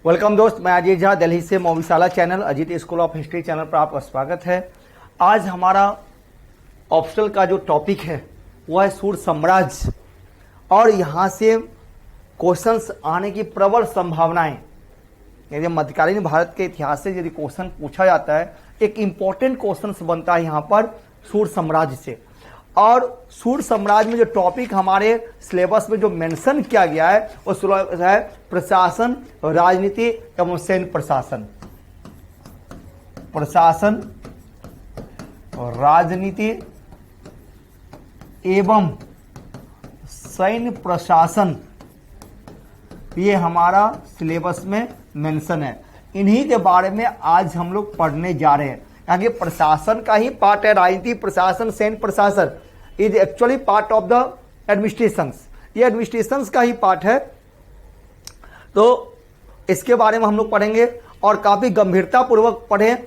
Welcome दोस्त, मैं अजीत झा दिल्ली से मौविशाला channel Ajit school of history channel पर आपका स्वागत है। आज हमारा ऑप्शनल का जो टॉपिक है वह है सूर्य साम्राज्य और यहाँ से क्वेश्चंस आने की प्रबल संभावनाएं। यदि मध्यकालीन भारत के इतिहास से यदि क्वेश्चन पूछा जाता है, एक इंपॉर्टेंट क्वेश्चन बनता है यहाँ पर सूर्य साम्राज्य से। और सूर्य साम्राज्य में जो टॉपिक हमारे सिलेबस में जो मेंशन किया गया है वो है प्रशासन, राजनीति एवं सैन्य प्रशासन। प्रशासन, राजनीति एवं सैन्य प्रशासन, ये हमारा सिलेबस में मेंशन है। इन्हीं के बारे में आज हम लोग पढ़ने जा रहे हैं। आगे प्रशासन का ही पार्ट है, राजनीति, प्रशासन, सैन्य प्रशासन is actually part of the administration. ये एडमिनिस्ट्रेशन का ही पार्ट है, तो इसके बारे में हम लोग पढ़ेंगे और काफी गंभीरता पूर्वक पढ़ें,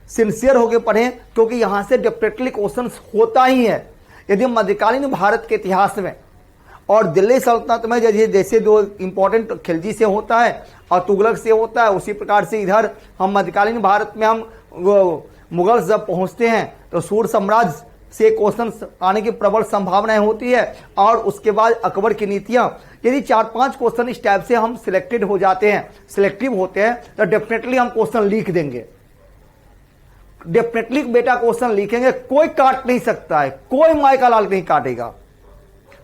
सिंसियर होकर पढ़ें, क्योंकि यहां से डेफिनेटली क्वेश्चन होता ही है। यदि मध्यकालीन भारत के इतिहास में और दिल्ली सल्तनत में जैसे दो इंपॉर्टेंट खिलजी से होता है और तुगलक से होता है, उसी प्रकार से इधर हम मध्यकालीन भारत में हम मुगल जब पहुंचते हैं तो सूर्य साम्राज्य से क्वेश्चन आने की प्रबल संभावनाएं होती है। और उसके बाद अकबर की नीतियां, यदि 4-5 क्वेश्चन इस टाइप से हम सिलेक्टेड हो जाते हैं, सिलेक्टिव होते हैं, तो डेफिनेटली हम क्वेश्चन लिख देंगे। डेफिनेटली बेटा क्वेश्चन लिखेंगे, कोई काट नहीं सकता है, कोई माय का लाल नहीं काटेगा,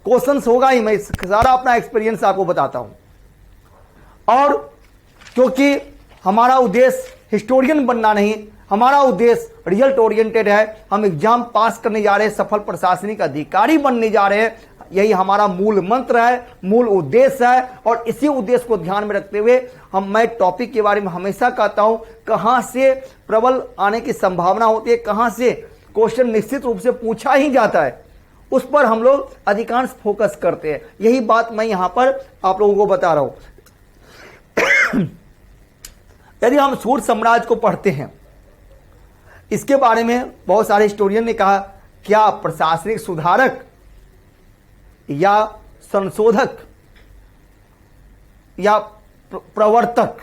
क्वेश्चन होगा ही। मैं सारा अपना एक्सपीरियंस आपको बताता हूं। और क्योंकि हमारा उद्देश्य हिस्टोरियन बनना नहीं, हमारा उद्देश्य रिजल्ट ओरिएंटेड है। हम एग्जाम पास करने जा रहे हैं, सफल प्रशासनिक अधिकारी बनने जा रहे हैं। यही हमारा मूल मंत्र है, मूल उद्देश्य है। और इसी उद्देश्य को ध्यान में रखते हुए मैं टॉपिक के बारे में हमेशा कहता हूं, कहां से प्रबल आने की संभावना होती है, कहां से क्वेश्चन निश्चित रूप से पूछा ही जाता है, उस पर हम लोग अधिकांश फोकस करते हैं। यही बात मैं यहां पर आप लोगों को बता रहा हूं। यदि हम सूर्य साम्राज्य को पढ़ते हैं, इसके बारे में बहुत सारे हिस्टोरियन ने कहा, क्या प्रशासनिक सुधारक या संशोधक या प्रवर्तक,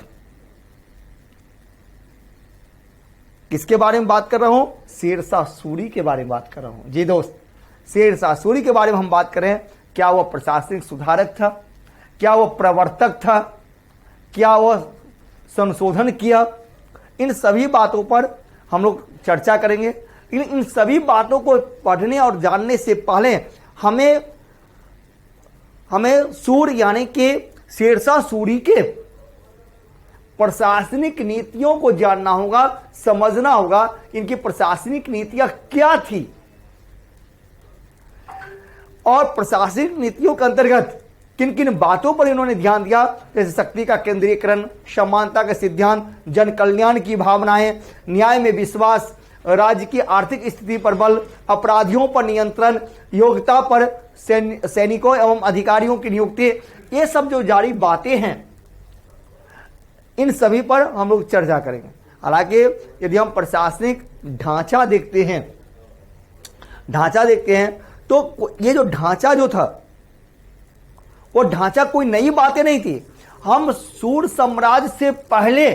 किसके बारे में बात कर रहा हूं? शेरशाह सूरी के बारे में बात कर रहा हूं। जी दोस्त, शेरशाह सूरी के बारे में हम बात करें। क्या वह प्रशासनिक सुधारक था? क्या वह प्रवर्तक था? क्या वह संशोधन किया? इन सभी बातों पर हम लोग चर्चा करेंगे। इन सभी बातों को पढ़ने और जानने से पहले हमें सूर्य यानी कि शेरशाह सूरी के प्रशासनिक नीतियों को जानना होगा, समझना होगा। इनकी प्रशासनिक नीतियां क्या थी और प्रशासनिक नीतियों के अंतर्गत किन किन बातों पर इन्होंने ध्यान दिया, जैसे शक्ति का केंद्रीकरण, समानता का सिद्धांत, जन कल्याण की भावनाएं, न्याय में विश्वास, राज्य की आर्थिक स्थिति पर बल, अपराधियों पर नियंत्रण, योग्यता पर सैनिकों एवं अधिकारियों की नियुक्ति, ये सब जो जारी बातें हैं, इन सभी पर हम लोग चर्चा करेंगे। हालांकि यदि हम प्रशासनिक ढांचा देखते हैं तो ये जो ढांचा जो था वो ढांचा कोई नई बातें नहीं थी। हम सूर्य साम्राज्य से पहले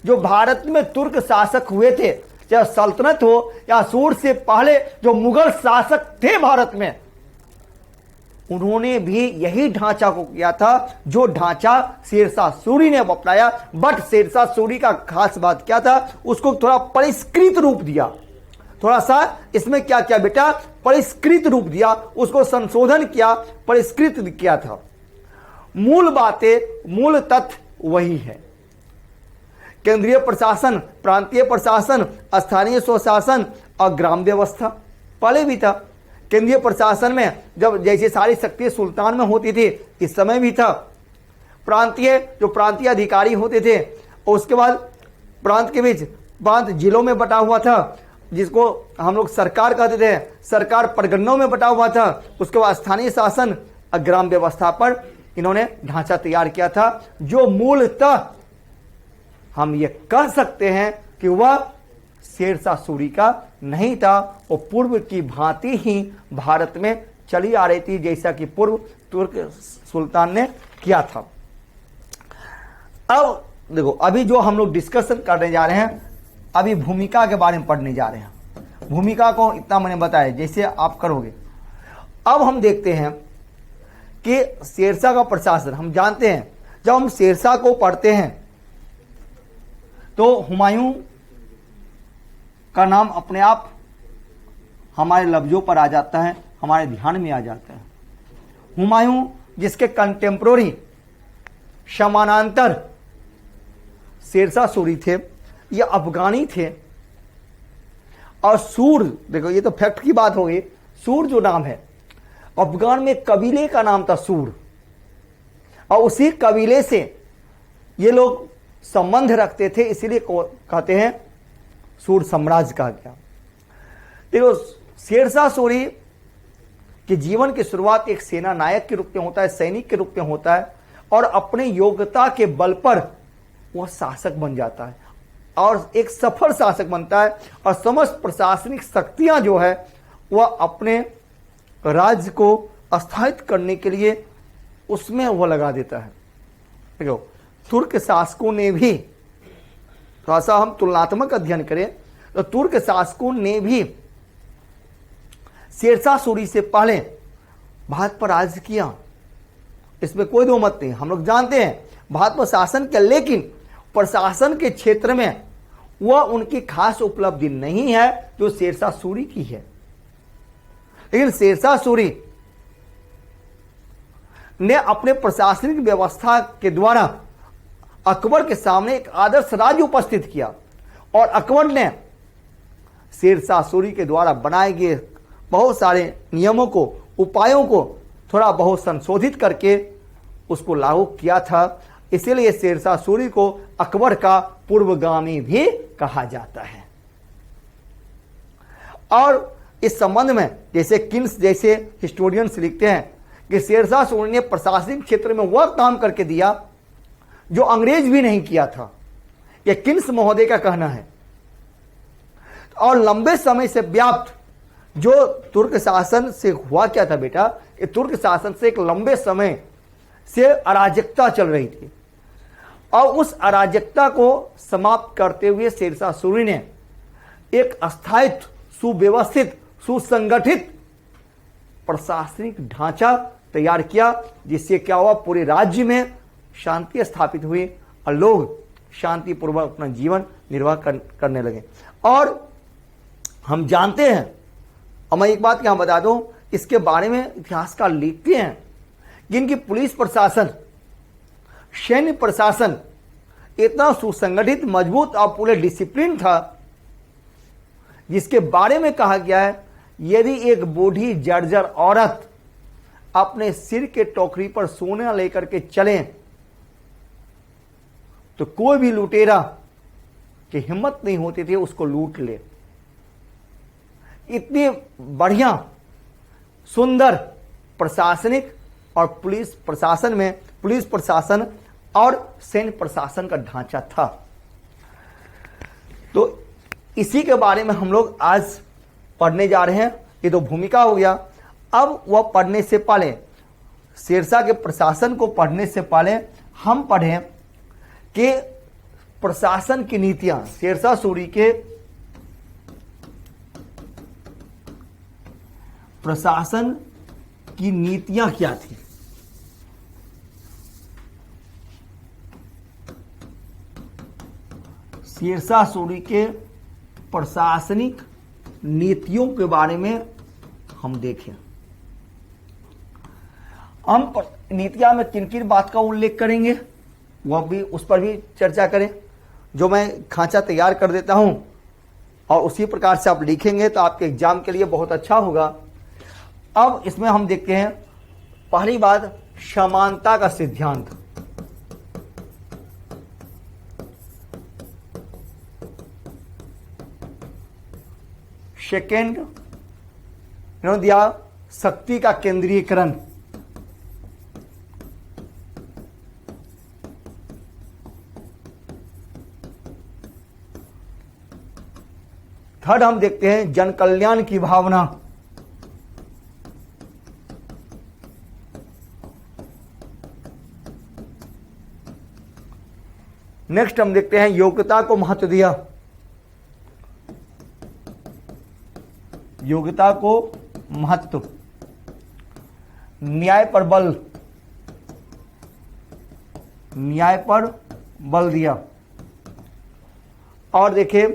जो भारत में तुर्क शासक हुए थे, चाहे सल्तनत हो या सूर्य से पहले जो मुगल शासक थे भारत में, उन्होंने भी यही ढांचा को किया था जो ढांचा शेरशाह सूरी ने अपनाया। बट शेरशाह सूरी का खास बात क्या था, उसको थोड़ा परिष्कृत रूप दिया। थोड़ा सा इसमें क्या किया बेटा, परिष्कृत रूप दिया, उसको संशोधन किया, परिष्कृत किया था। मूल बातें, मूल तथ्य वही है। केंद्रीय प्रशासन, प्रांतीय प्रशासन, स्थानीय स्वशासन और ग्राम व्यवस्था पहले भी था। केंद्रीय प्रशासन में जब जैसे सारी शक्ति सुल्तान में होती थी, इस समय भी था। प्रांतीय अधिकारी होते थे, और उसके बाद प्रांत के बीच प्रांत जिलों में बटा हुआ था, जिसको हम लोग सरकार कहते थे। सरकार परगनों में बटा हुआ था। उसके बाद स्थानीय शासन और ग्राम व्यवस्था पर इन्होंने ढांचा तैयार किया था, जो मूलतः हम ये कह सकते हैं कि वह शेरशाह सूरी का नहीं था। वो पूर्व की भांति ही भारत में चली आ रही थी, जैसा कि पूर्व तुर्क सुल्तान ने किया था। अब देखो अभी जो हम लोग डिस्कशन करने जा रहे हैं, अभी भूमिका के बारे में पढ़ने जा रहे हैं। भूमिका को इतना मैंने बताया जैसे आप करोगे। अब हम देखते हैं कि शेरशाह का प्रशासन, हम जानते हैं जब हम शेरशाह को पढ़ते हैं तो हुमायूं का नाम अपने आप हमारे लफ्जों पर आ जाता है, हमारे ध्यान में आ जाता है। हुमायूं जिसके कंटेम्प्रोरी समानांतर शेरशाह सूरी थे, ये अफगानी थे। और सूर, देखो ये तो फैक्ट की बात हो गई, सूर जो नाम है अफगान में कबीले का नाम था सूर, और उसी कबीले से ये लोग संबंध रखते थे, इसीलिए कहते हैं सूर साम्राज्य कहा गया। देखो शेरशाह सूरी के जीवन की शुरुआत एक सेना नायक के रूप में होता है, सैनिक के रूप में होता है, और अपने योग्यता के बल पर वह शासक बन जाता है और एक सफल शासक बनता है, और समस्त प्रशासनिक शक्तियां जो है वह अपने राज्य को स्थापित करने के लिए उसमें वह लगा देता है। देखो तुर्क शासकों ने भी, थोड़ा सा हम तुलनात्मक अध्ययन करें तो तुर्क शासकों ने भी शेरशाह सूरी से पहले भारत पर राज किया, इसमें कोई दो मत नहीं। हम लोग जानते हैं भारत पर शासन किया, लेकिन प्रशासन के क्षेत्र में वह उनकी खास उपलब्धि नहीं है जो शेरशाह सूरी की है। लेकिन शेरशाह सूरी ने अपने प्रशासनिक व्यवस्था के द्वारा अकबर के सामने एक आदर्श राज्य उपस्थित किया, और अकबर ने शेरशाह सूरी के द्वारा बनाए गए बहुत सारे नियमों को, उपायों को थोड़ा बहुत संशोधित करके उसको लागू किया था। इसीलिए शेरशाह सूरी को अकबर का पूर्वगामी भी कहा जाता है। और इस संबंध में जैसे किन्स जैसे हिस्टोरियंस लिखते हैं कि शेरशाह सूरी ने प्रशासनिक क्षेत्र में वह काम करके दिया जो अंग्रेज भी नहीं किया था, यह किन्स महोदय का कहना है। और लंबे समय से व्याप्त जो तुर्क शासन से हुआ क्या था बेटा, ये तुर्क शासन से एक लंबे समय से अराजकता चल रही थी, और उस अराजकता को समाप्त करते हुए शेरशाह सूरी ने एक अस्थायी, सुव्यवस्थित, सुसंगठित प्रशासनिक ढांचा तैयार किया, जिससे क्या हुआ, पूरे राज्य में शांति स्थापित हुई और लोग शांतिपूर्वक अपना जीवन निर्वाह करने लगे। और हम जानते हैं, और मैं एक बात यहाँ बता दूं, इसके बारे में इतिहासकार लिखते हैं कि इनकी पुलिस प्रशासन, सैन्य प्रशासन इतना सुसंगठित, मजबूत और पूरे डिसिप्लिन था, जिसके बारे में कहा गया है यदि एक बूढ़ी जर्जर औरत अपने सिर के टोकरी पर सोना लेकर के चले तो कोई भी लुटेरा की हिम्मत नहीं होती थी उसको लूट ले। इतनी बढ़िया सुंदर प्रशासनिक और पुलिस प्रशासन में, पुलिस प्रशासन और सैन्य प्रशासन का ढांचा था। तो इसी के बारे में हम लोग आज पढ़ने जा रहे हैं। ये तो भूमिका हो गया। अब वह पढ़ने से पहले, शेरशाह के प्रशासन को पढ़ने से पहले हम पढ़ें कि प्रशासन की नीतियां, शेरशाह सूरी के प्रशासन की नीतियां क्या थी। शेरशाह सूरी के प्रशासनिक नीतियों के बारे में हम देखें। हम नीतियां में किन किन बात का उल्लेख करेंगे वह भी, उस पर भी चर्चा करें, जो मैं खांचा तैयार कर देता हूं और उसी प्रकार से आप लिखेंगे तो आपके एग्जाम के लिए बहुत अच्छा होगा। अब इसमें हम देखते हैं पहली बात, समानता का सिद्धांत। सेकेंड, इन्होंने दिया शक्ति का केंद्रीयकरण। थर्ड हम देखते हैं जन कल्याण की भावना। नेक्स्ट हम देखते हैं योग्यता को महत्व दिया। योग्यता को महत्व, न्याय पर बल, न्याय पर बल दिया। और देखिए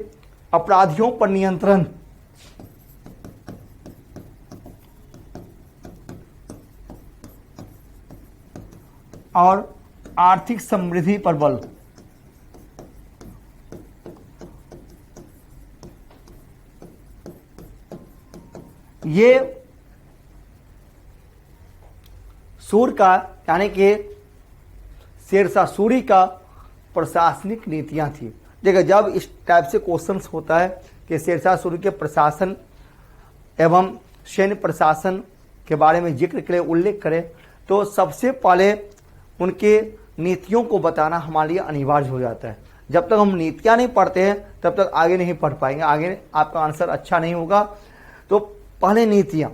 अपराधियों पर नियंत्रण, और आर्थिक समृद्धि पर बल। ये सूर का यानी कि शेरशाह सूरी का प्रशासनिक नीतियां थी। देखिए जब इस टाइप से क्वेश्चंस होता है कि शेरशाह सूरी के प्रशासन एवं सैन्य प्रशासन के बारे में जिक्र करे, उल्लेख करे, तो सबसे पहले उनके नीतियों को बताना हमारे लिए अनिवार्य हो जाता है। जब तक हम नीतियां नहीं पढ़ते हैं तब तक आगे नहीं पढ़ पाएंगे, आगे आपका आंसर अच्छा नहीं होगा। तो पहले नीतियां,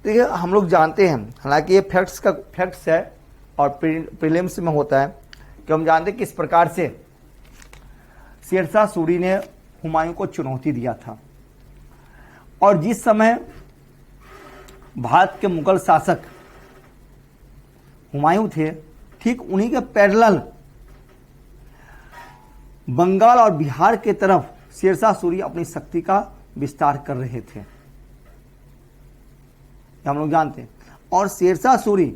देखिए हम लोग जानते हैं, हालांकि ये फैक्ट्स है और प्रीलिम्स में होता है कि हम जानते हैं किस प्रकार से शेरशाह सूरी ने हुमायूं को चुनौती दिया था। और जिस समय भारत के मुगल शासक हुमायूं थे, ठीक उन्हीं के पैरेलल बंगाल और बिहार के तरफ शेरशाह सूरी अपनी शक्ति का विस्तार कर रहे थे, हम लोग जानते हैं। और शेरशाह सूरी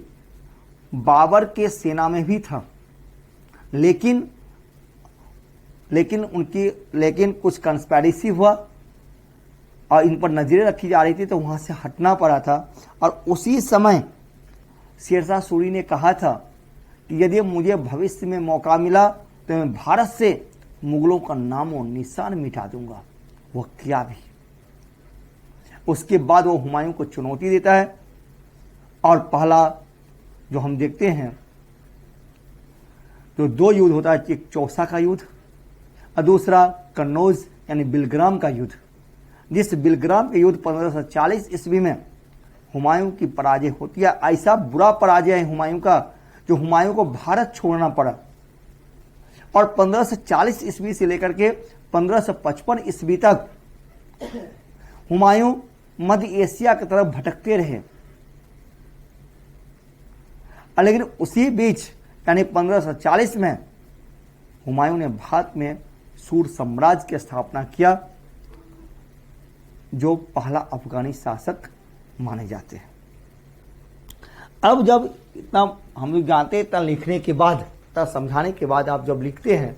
बाबर के सेना में भी था, लेकिन कुछ कंस्पिरेसी हुआ और इन पर नजरें रखी जा रही थी, तो वहां से हटना पड़ा था। और उसी समय शेरशाह सूरी ने कहा था कि यदि मुझे भविष्य में मौका मिला तो मैं भारत से मुगलों का नाम और निशान मिटा दूंगा। वो किया भी। उसके बाद वो हुमायूं को चुनौती देता है और पहला जो हम देखते हैं तो दो युद्ध होता है, एक चौसा का युद्ध और दूसरा कन्नौज यानी बिलग्राम का युद्ध। जिस बिलग्राम के युद्ध 1540 ईस्वी में हुमायूं की पराजय होती है। ऐसा बुरा पराजय है हुमायूं का जो हुमायूं को भारत छोड़ना पड़ा। और 1540 ईस्वी से लेकर के 1555 ईस्वी तक हुमायूं मध्य एशिया की तरफ भटकते रहे। लेकिन उसी बीच यानी 1540 में हुमायूं ने भारत में सूर साम्राज्य की स्थापना किया, जो पहला अफगानी शासक माने जाते हैं। अब जब इतना हम लोग जानते हैं, इतना लिखने के बाद, इतना समझाने के बाद आप जब लिखते हैं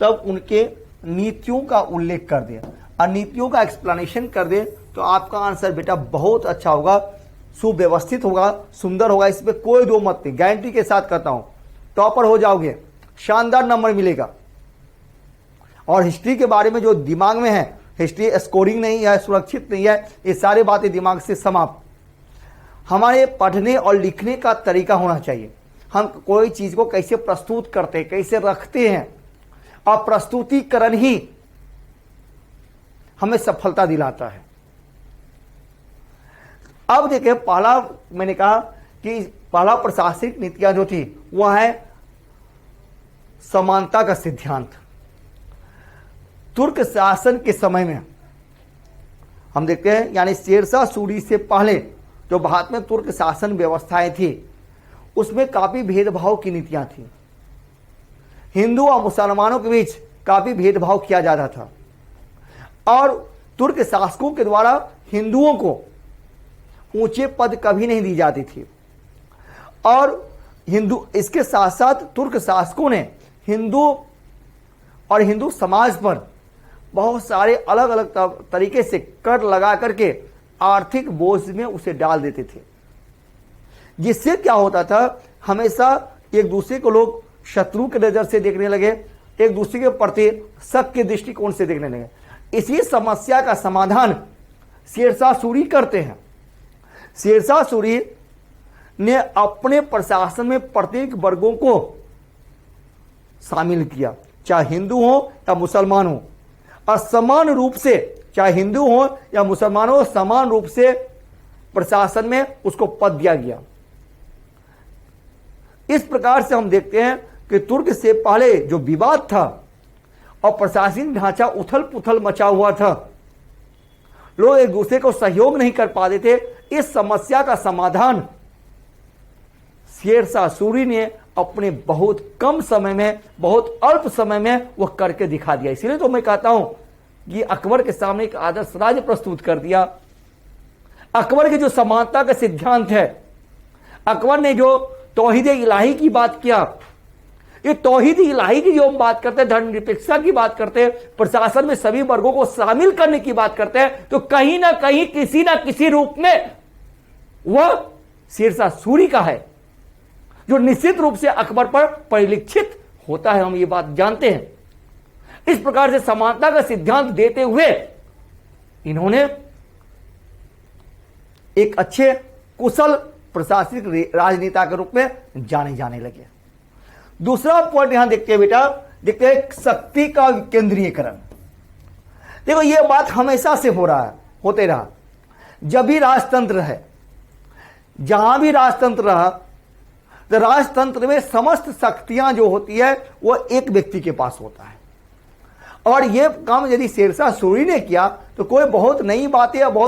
तब उनके नीतियों का उल्लेख कर दे और नीतियों का एक्सप्लेनेशन कर दे, तो आपका आंसर बेटा बहुत अच्छा होगा, सुव्यवस्थित होगा, सुंदर होगा। इसमें कोई दो मत नहीं, गारंटी के साथ कहता हूं, टॉपर हो जाओगे, शानदार नंबर मिलेगा। और हिस्ट्री के बारे में जो दिमाग में है, हिस्ट्री स्कोरिंग नहीं है, सुरक्षित नहीं है, ये सारी बातें दिमाग से समाप्त। हमारे पढ़ने और लिखने का तरीका होना चाहिए। हम कोई चीज को कैसे प्रस्तुत करते हैं, कैसे रखते हैं, और प्रस्तुतिकरण ही हमें सफलता दिलाता है। अब देखिए पहला मैंने कहा कि पहला प्रशासनिक नीतियां जो थी वह है समानता का सिद्धांत। तुर्क शासन के समय में हम देखते हैं, यानी शेरशाह सूरी से पहले जो भारत में तुर्क शासन व्यवस्थाएं थी उसमें काफी भेदभाव की नीतियां थी। हिंदू और मुसलमानों के बीच काफी भेदभाव किया जाता था और तुर्क शासकों के द्वारा हिंदुओं को ऊंचे पद कभी नहीं दी जाती थी। और इसके साथ साथ तुर्क शासकों ने हिंदू समाज पर बहुत सारे अलग अलग तरीके से कर लगा करके आर्थिक बोझ में उसे डाल देते थे, जिससे क्या होता था, हमेशा एक दूसरे को लोग शत्रु की नजर से देखने लगे, एक दूसरे के प्रति शक के दृष्टिकोण से देखने लगे। इसी समस्या का समाधान शेरशाह सूरी करते हैं। शेरशाह सूरी ने अपने प्रशासन में प्रत्येक वर्गों को शामिल किया, चाहे हिंदू हो या मुसलमान हो, और समान रूप से, चाहे हिंदू हो या मुसलमान हो, समान रूप से प्रशासन में उसको पद दिया गया। इस प्रकार से हम देखते हैं कि तुर्क से पहले जो विवाद था और प्रशासनिक ढांचा उथल पुथल मचा हुआ था, लोग एक दूसरे को सहयोग नहीं कर पाते थे, इस समस्या का समाधान शेरशाह सूरी ने अपने बहुत कम समय में, बहुत अल्प समय में वह करके दिखा दिया। इसलिए तो मैं कहता हूं कि अकबर के सामने एक आदर्श राज्य प्रस्तुत कर दिया। अकबर के जो समानता का सिद्धांत है, अकबर ने जो तौहीद इलाही की बात किया, ये तौहीद इलाही की जो हम बात करते हैं, धर्मनिरपेक्षता की बात करते हैं, प्रशासन में सभी वर्गों को शामिल करने की बात करते हैं, तो कहीं ना कहीं किसी ना किसी रूप में वह शेरशाह सूरी का है, जो निश्चित रूप से अकबर पर परिलक्षित होता है। हम ये बात जानते हैं। इस प्रकार से समानता का सिद्धांत देते हुए इन्होंने एक अच्छे कुशल प्रशासनिक राजनेता के रूप में जाने जाने लगे। दूसरा पॉइंट यहां देखते हैं बेटा, देखते हैं शक्ति का केंद्रीयकरण। देखो ये बात हमेशा से होते रहा। जब भी राजतंत्र है, जहां भी राजतंत्र रहा, तो राजतंत्र में समस्त शक्तियां जो होती है वो एक व्यक्ति के पास होता है। और यह काम यदि शेरशाह सूरी ने किया तो कोई बहुत नई बातें या बहुत